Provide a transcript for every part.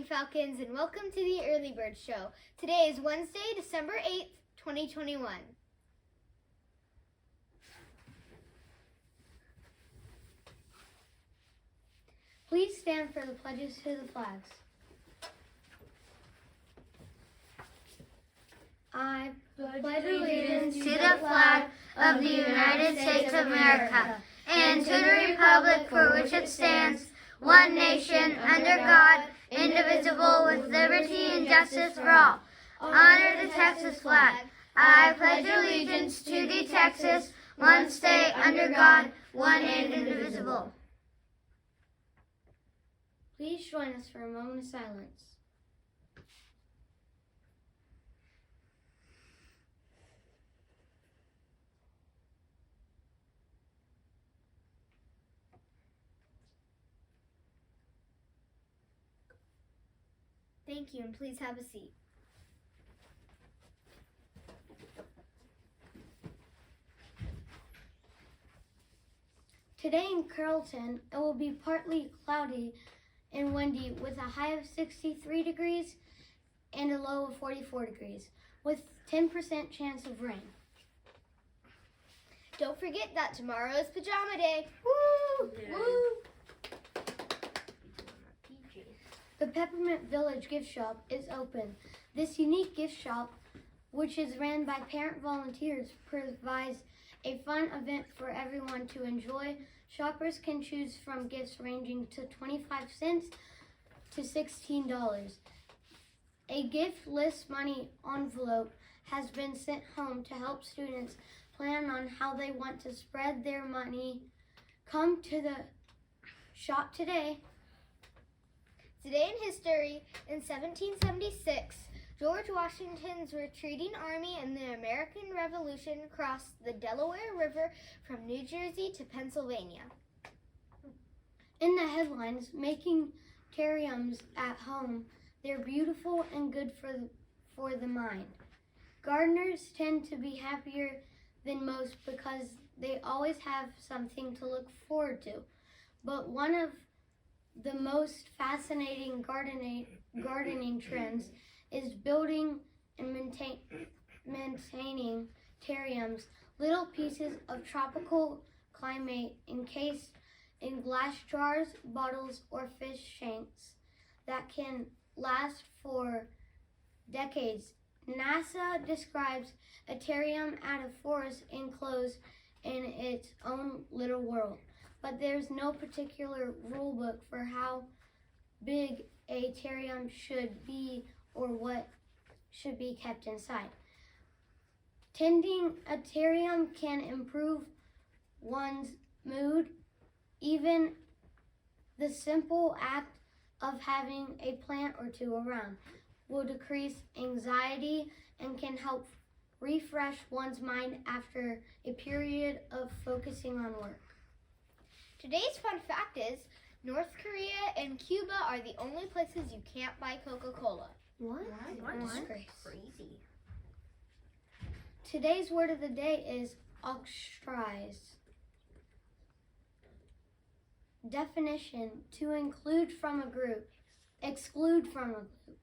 Falcons, and welcome to the Early Bird Show. Today is Wednesday, December 8th, 2021. Please stand for the pledges to the flags. I pledge allegiance to the flag of the United States of America and to the republic for which it stands, one nation, under God, indivisible, with liberty and justice for all. Honor the Texas flag. I pledge allegiance to the Texas, one state, under God, one and indivisible. Please join us for a moment of silence. Thank you, and please have a seat. Today in Carrollton, it will be partly cloudy and windy with a high of 63 degrees and a low of 44 degrees, with 10% chance of rain. Don't forget that tomorrow is Pajama Day. Woo! Yeah. Woo! The Peppermint Village gift shop is open. This unique gift shop, which is ran by parent volunteers, provides a fun event for everyone to enjoy. Shoppers can choose from gifts ranging to 25 cents to $16. A gift list money envelope has been sent home to help students plan on how they want to spread their money. Come to the shop today. Today in history, in 1776, George Washington's retreating army in the American Revolution crossed the Delaware River from New Jersey to Pennsylvania. In the headlines, making terrariums at home, they're beautiful and good for the mind. Gardeners tend to be happier than most because they always have something to look forward to. But one of the most fascinating gardening trends is building and maintaining terrariums, little pieces of tropical climate encased in glass jars, bottles, or fish tanks that can last for decades. NASA describes a terrarium as a forest enclosed in its own little world. But there's no particular rule book for how big a terrarium should be or what should be kept inside. Tending a terrarium can improve one's mood. Even the simple act of having a plant or two around will decrease anxiety and can help refresh one's mind after a period of focusing on work. Today's fun fact is, North Korea and Cuba are the only places you can't buy Coca-Cola. What? That's crazy. Today's word of the day is ostracize. Definition: to include from a group, exclude from a group.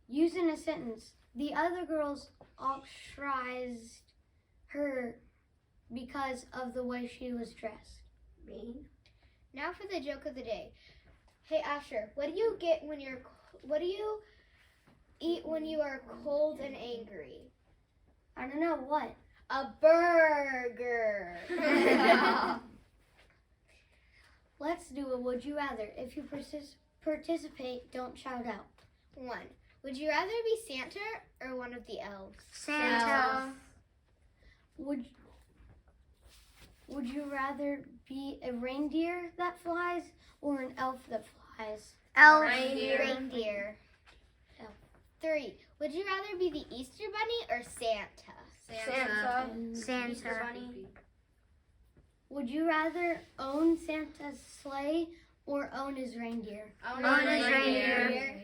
Use in a sentence: the other girls ostracized her because of the way she was dressed. Mean. Now for the joke of the day. Hey Asher, what do you eat when you are cold and angry? I don't know, what? A burger. Let's do a would you rather. If you participate, don't shout out. 1. Would you rather be Santa or one of the elves? Santa. Would you rather be a reindeer that flies or an elf that flies? Elf. Reindeer. Elf. 3. Would you rather be the Easter Bunny or Santa? Santa. Easter Bunny. Would you rather own Santa's sleigh or own his reindeer? Own his reindeer.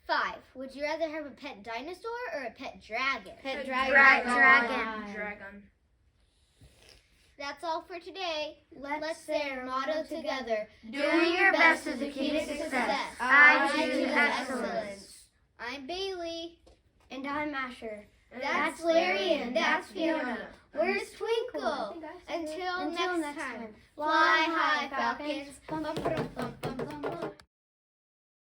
5. Would you rather have a pet dinosaur or a pet dragon? Dragon. Dragon. That's all for today. Let's say our motto together. Doing your best is the key to success. I choose excellence. I'm Bailey. And I'm Asher. That's Larry and that's Fiona. Where's Twinkle? Until next time. Fly high, Falcons. Bum, bum, bum, bum, bum, bum.